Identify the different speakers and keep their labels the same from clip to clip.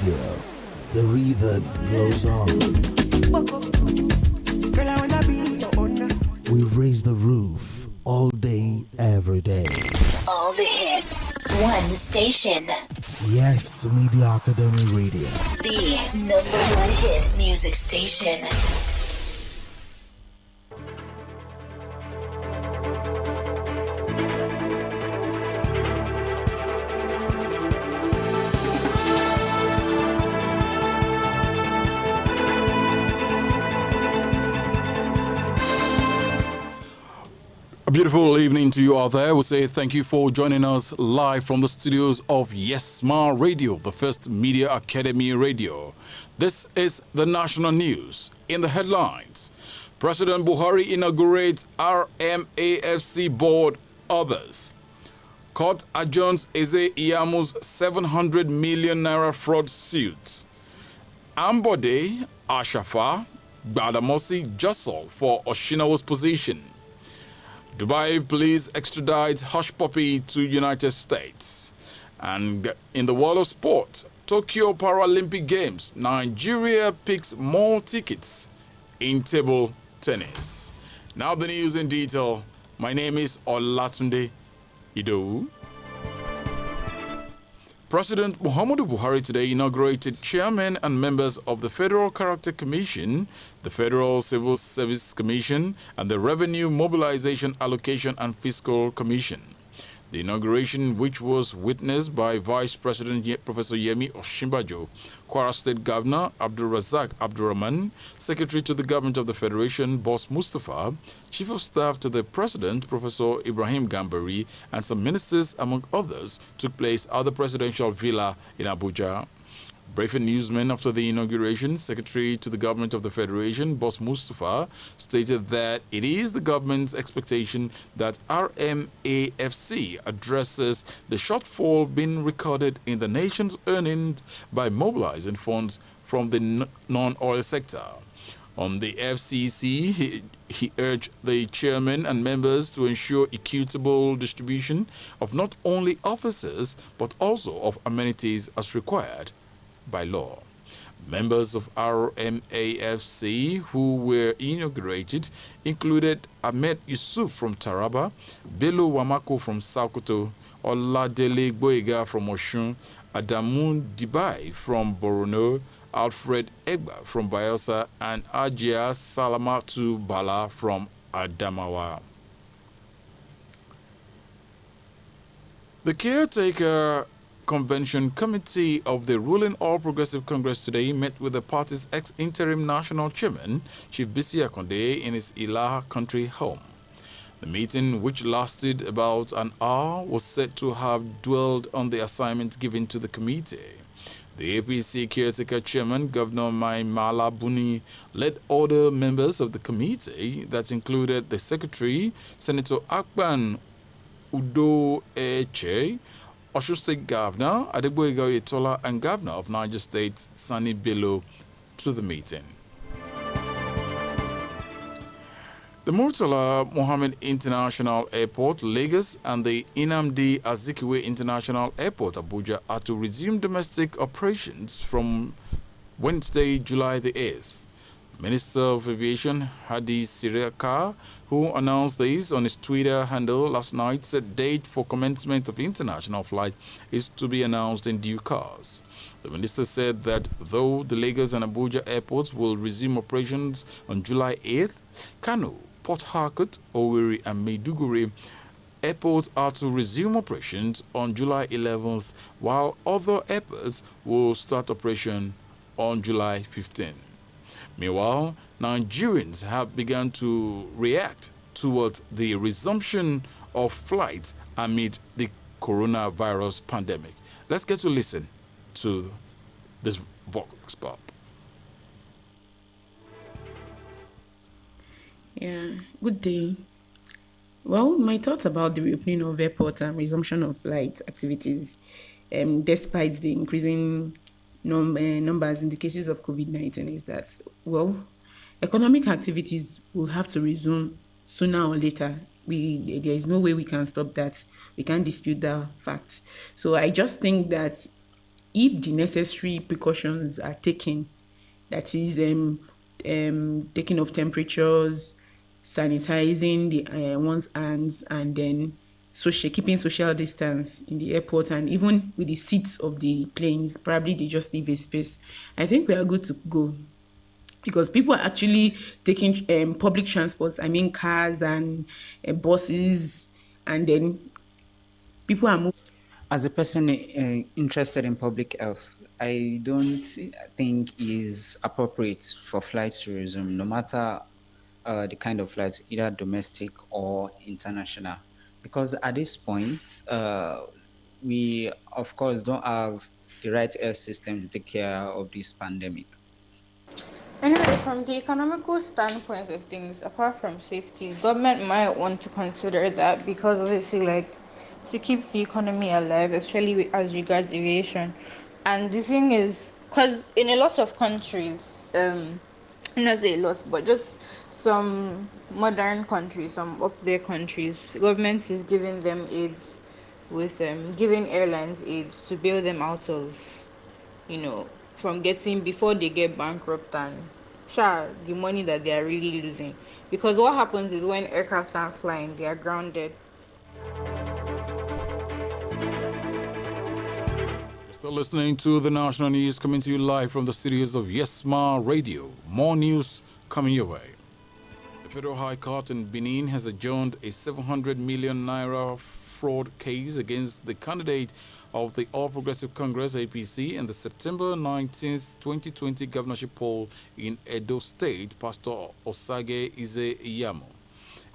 Speaker 1: Radio. The rhythm goes on. We raise the roof all day, every day.
Speaker 2: All the hits, one station.
Speaker 1: Yes, Media Academy Radio.
Speaker 2: The #1 hit music station.
Speaker 3: Beautiful evening to you out there. We say thank you for joining us live from the studios of Yes Ma Radio, the first Media Academy Radio. This is the national news. In the headlines, President Buhari inaugurates RMAFC board, others. Court adjourns Eze Iyamu's 700 million naira fraud suit. Ambode, Ashafa, Gbadamosi jostle for Oshinawa's position. Dubai police extradite Hush Puppy to United States. And in the world of sport, Tokyo Paralympic Games, Nigeria picks more tickets in table tennis. Now the news in detail. My name is Olatunde Idowu. President Muhammadu Buhari today inaugurated chairmen and members of the Federal Character Commission, the Federal Civil Service Commission, and the Revenue Mobilization Allocation and Fiscal Commission. The inauguration, which was witnessed by Vice President Professor Yemi Sonde, Kwara State Governor Abdul Razak Abdurrahman, Secretary to the Government of the Federation, Boss Mustafa, Chief of Staff to the President, Professor Ibrahim Gambari, and some ministers, among others, took place at the Presidential Villa in Abuja. Briefing newsmen after the inauguration, Secretary to the Government of the Federation, Boss Mustafa, stated that it is the government's expectation that RMAFC addresses the shortfall being recorded in the nation's earnings by mobilizing funds from the non-oil sector. On the FCC, he urged the chairman and members to ensure equitable distribution of not only officers but also of amenities as required by law. Members of RMAFC who were inaugurated included Ahmed Yusuf from Taraba, Bello Wamako from Sokoto, Oladele Gboyega from Oshun, Adamu Dibai from Borno, Alfred Egba from Bayelsa, and Ajia Salamatu Bala from Adamawa. The caretaker Convention Committee of the ruling All Progressive Congress today met with the party's ex-interim national chairman, Chief Bisi Akonde, in his Ilaha country home. The meeting, which lasted about an hour, was said to have dwelled on the assignments given to the committee. The APC caretaker chairman, Governor Maimala Buni, led other members of the committee that included the secretary, Senator Akpan Udo Eche, Osun State Governor Adegboyega Oyetola, and Governor of Niger State Sani Bello to the meeting. The Murtala Mohammed International Airport, Lagos, and the Nnamdi Azikiwe International Airport, Abuja, are to resume domestic operations from Wednesday, July the 8th. Minister of Aviation Hadi Sirika, who announced this on his Twitter handle last night, said date for commencement of international flight is to be announced in due course. The minister said that though the Lagos and Abuja airports will resume operations on July 8th, Kano, Port Harcourt, Owerri, and Maiduguri airports are to resume operations on July 11th, while other airports will start operation on July 15th. Meanwhile, Nigerians have begun to react towards the resumption of flights amid the coronavirus pandemic. Let's get to listen to this Vox Pop.
Speaker 4: Yeah, good day. Well, my thoughts about the reopening of airports and resumption of flight activities, despite the increasing numbers in the cases of COVID-19, is that, well, economic activities will have to resume sooner or later. There is no way we can stop that. We can't dispute that fact. So I just think that if the necessary precautions are taken, that is, taking of temperatures, sanitizing the one's hands, and then keeping social distance in the airport, and even with the seats of the planes, probably they just leave a space. I think we are good to go because people are actually taking public transports. I mean, cars and buses, and then people are moving.
Speaker 5: As a person interested in public health, I don't think is appropriate for flight tourism, no matter the kind of flight, either domestic or international. Because at this point, we of course don't have the right health system to take care of this pandemic.
Speaker 6: Anyway, from the economical standpoint of things, apart from safety, government might want to consider that because obviously, like, to keep the economy alive, especially as regards aviation. And the thing is, because in a lot of countries, not say a lot, but just some modern countries, some up there countries, government is giving them aids with giving airlines aids to bail them out of, from getting before they get bankrupt and the money that they are really losing. Because what happens is when aircraft aren't flying, they are grounded.
Speaker 3: You're still listening to the national news coming to you live from the studios of Yesma Radio. More news coming your way. The Federal High Court in Benin has adjourned a 700 million naira fraud case against the candidate of the All Progressive Congress APC in the September 19th, 2020 governorship poll in Edo State, Pastor Osage Ize Iyamo.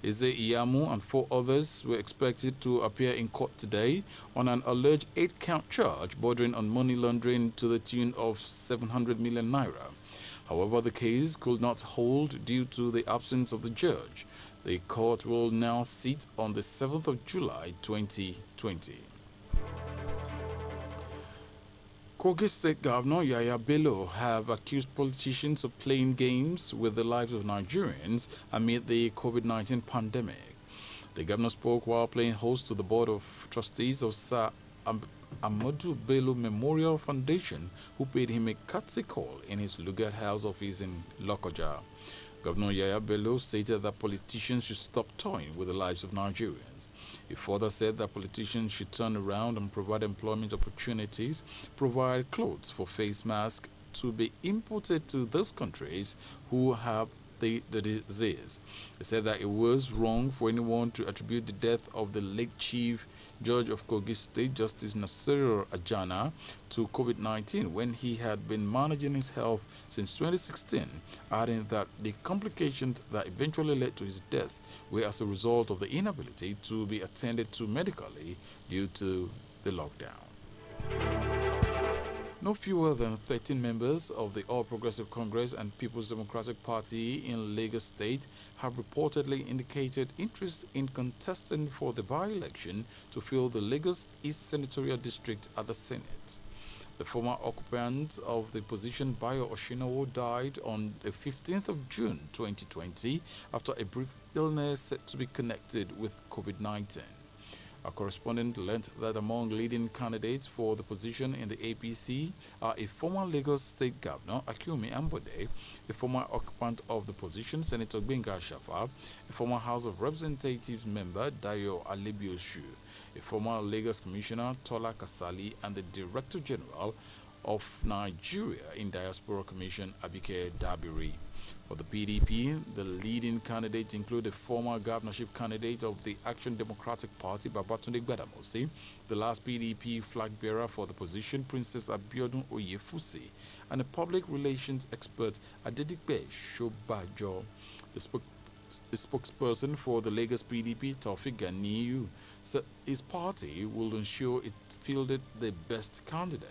Speaker 3: Ize Iyamu and 4 others were expected to appear in court today on an alleged 8-count charge bordering on money laundering to the tune of 700 million naira. However, the case could not hold due to the absence of the judge. The court will now sit on the 7th of July 2020. Kogi State Governor Yaya Bello have accused politicians of playing games with the lives of Nigerians amid the COVID-19 pandemic. The governor spoke while playing host to the Board of Trustees of Sir Amadu Bello Memorial Foundation, who paid him a courtesy call in his Lugard House office in Lokoja. Governor Yaya Bello stated that politicians should stop toying with the lives of Nigerians. He further said that politicians should turn around and provide employment opportunities, provide clothes for face masks to be imported to those countries who have the disease. He said that it was wrong for anyone to attribute the death of the late Chief Judge of Kogi State, Justice Nasiru Ajana, to COVID-19 when he had been managing his health since 2016, adding that the complications that eventually led to his death were as a result of the inability to be attended to medically due to the lockdown. No fewer than 13 members of the All Progressive Congress and People's Democratic Party in Lagos State have reportedly indicated interest in contesting for the by-election to fill the Lagos East Senatorial District at the Senate. The former occupant of the position, Bayo Oshinowo, died on the 15th of June 2020 after a brief illness said to be connected with COVID-19. Our correspondent learned that among leading candidates for the position in the APC are a former Lagos State Governor, Akumi Ambode, a former occupant of the position, Senator Gbenga Shafa, a former House of Representatives member, Dayo Alebioshu, a former Lagos Commissioner, Tola Kasali, and the Director General of Nigeria in Diaspora Commission, Abike Dabiri. For the PDP, the leading candidates include the former governorship candidate of the Action Democratic Party, Babatunde Gbadamosi, the last PDP flag bearer for the position, Princess Abiodun Oyefusi, and a public relations expert, Adedipe Shobajo. The spokesperson for the Lagos PDP, Taufik Ganiyu, said his party will ensure it fielded the best candidate.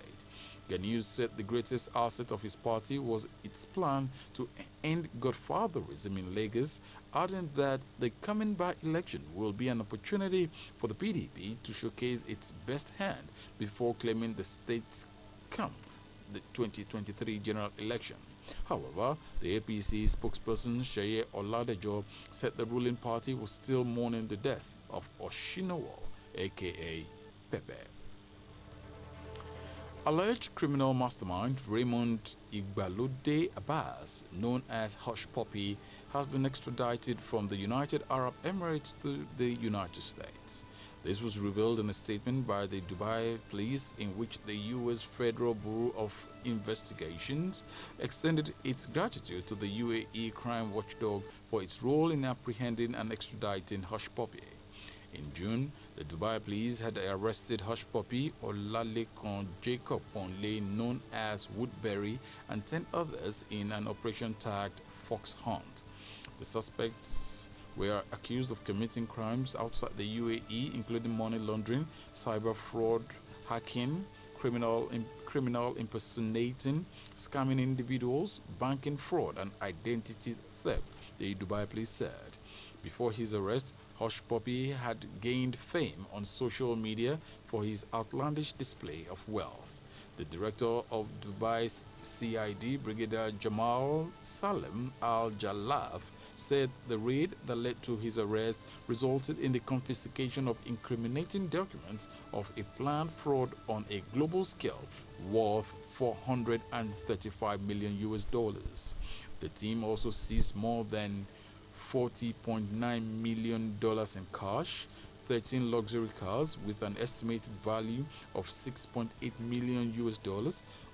Speaker 3: Ganiyu said the greatest asset of his party was its plan to end godfatherism in Lagos, adding that the coming by-election will be an opportunity for the PDP to showcase its best hand before claiming the state come the 2023 general election. However, the APC spokesperson Sheye Oladejo said the ruling party was still mourning the death of Oshinowo, aka Pepe. Alleged criminal mastermind Raymond Igbalode Abbas, known as Hush Puppy, has been extradited from the United Arab Emirates to the United States. This was revealed in a statement by the Dubai police in which the U.S. Federal Bureau of Investigations extended its gratitude to the UAE crime watchdog for its role in apprehending and extraditing Hush Puppy. In June, the Dubai police had arrested Hush Puppy Olalekan Jacob Ponle, known as Woodbury, and 10 others in an operation tagged Fox Hunt. The suspects were accused of committing crimes outside the UAE, including money laundering, cyber fraud, hacking, criminal impersonating, scamming individuals, banking fraud, and identity theft, the Dubai police said. Before his arrest, Hush Puppy had gained fame on social media for his outlandish display of wealth. The director of Dubai's CID, Brigadier Jamal Salem Al-Jalaf, said the raid that led to his arrest resulted in the confiscation of incriminating documents of a planned fraud on a global scale worth $435 million US. The team also seized more than $40.9 million in cash, 13 luxury cars with an estimated value of $6.8 million US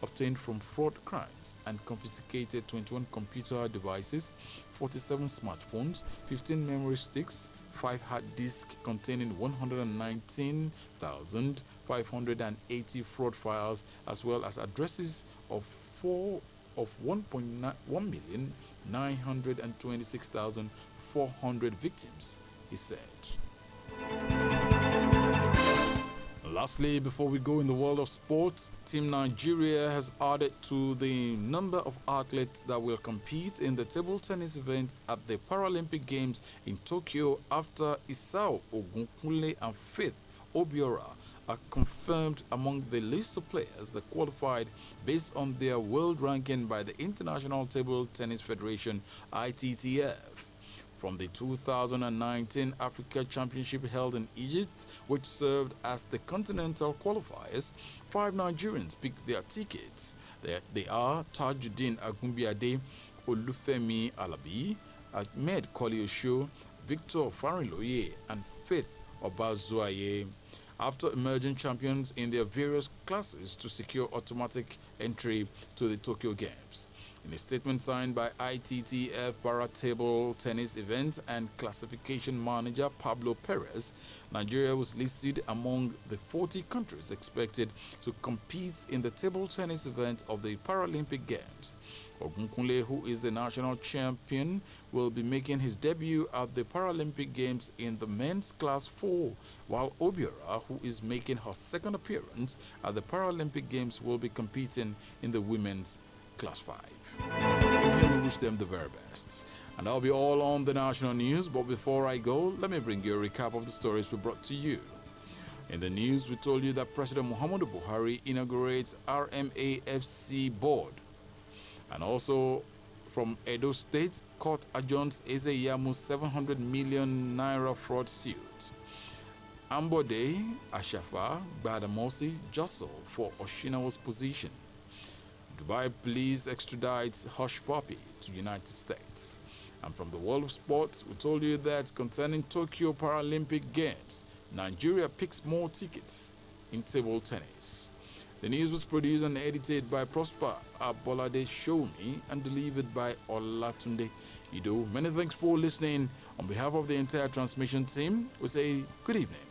Speaker 3: obtained from fraud crimes, and confiscated 21 computer devices, 47 smartphones, 15 memory sticks, 5 hard disks containing 119,580 fraud files, as well as addresses of 1,926,400 victims, he said. Lastly, before we go in the world of sports, Team Nigeria has added to the number of athletes that will compete in the table tennis event at the Paralympic Games in Tokyo after Isao Ogunkunle and Faith Obiora are confirmed among the list of players that qualified based on their world ranking by the International Table Tennis Federation (ITTF). From the 2019 Africa Championship held in Egypt, which served as the continental qualifiers, 5 Nigerians picked their tickets. They are Tajuddin Agumbiade, Olufemi Alabi, Ahmed Koliosho, Victor Farinloye, and Faith Obazuaye, after emerging champions in their various classes to secure automatic entry to the Tokyo Games. In a statement signed by ITTF Para Table Tennis Event and Classification Manager Pablo Perez, Nigeria was listed among the 40 countries expected to compete in the table tennis event of the Paralympic Games. Ogunkunle, who is the national champion, will be making his debut at the Paralympic Games in the men's class 4, while Obiora, who is making her second appearance at the Paralympic Games, will be competing in the women's class 5. Here we wish them the very best. And that'll be all on the national news, but before I go, let me bring you a recap of the stories we brought to you. In the news, we told you that President Muhammadu Buhari inaugurates RMAFC board. And also from Edo State, court adjourns Ezeyamu's 700 million naira fraud suit. Ambode, Ashafa, Badamosi jostle for Oshinawa's position. Dubai police extradites Hush Puppy to United States. And from the world of sports, we told you that concerning Tokyo Paralympic Games, Nigeria picks more tickets in table tennis. The news was produced and edited by Prosper Abolade Shomi and delivered by Olatunde Ido. Many thanks for listening. On behalf of the entire transmission team, we say good evening.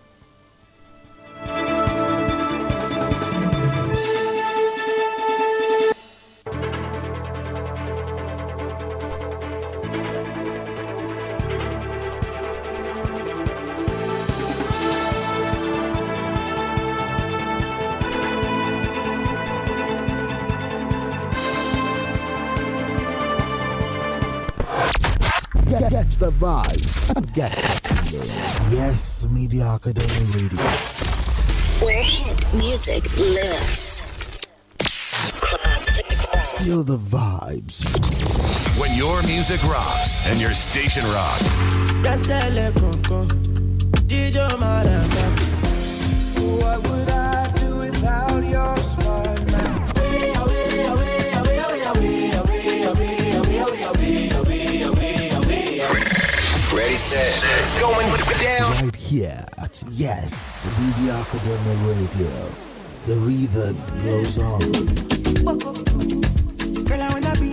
Speaker 1: Get the vibes and get the feeling. Yes, Media Academy Radio.
Speaker 2: Where hit music lives.
Speaker 1: Feel the vibes.
Speaker 7: When your music rocks and your station rocks.
Speaker 8: What would I do without your smile? already said. It's going down.
Speaker 1: Right here at Yes Media Academy Radio. The rhythm goes on.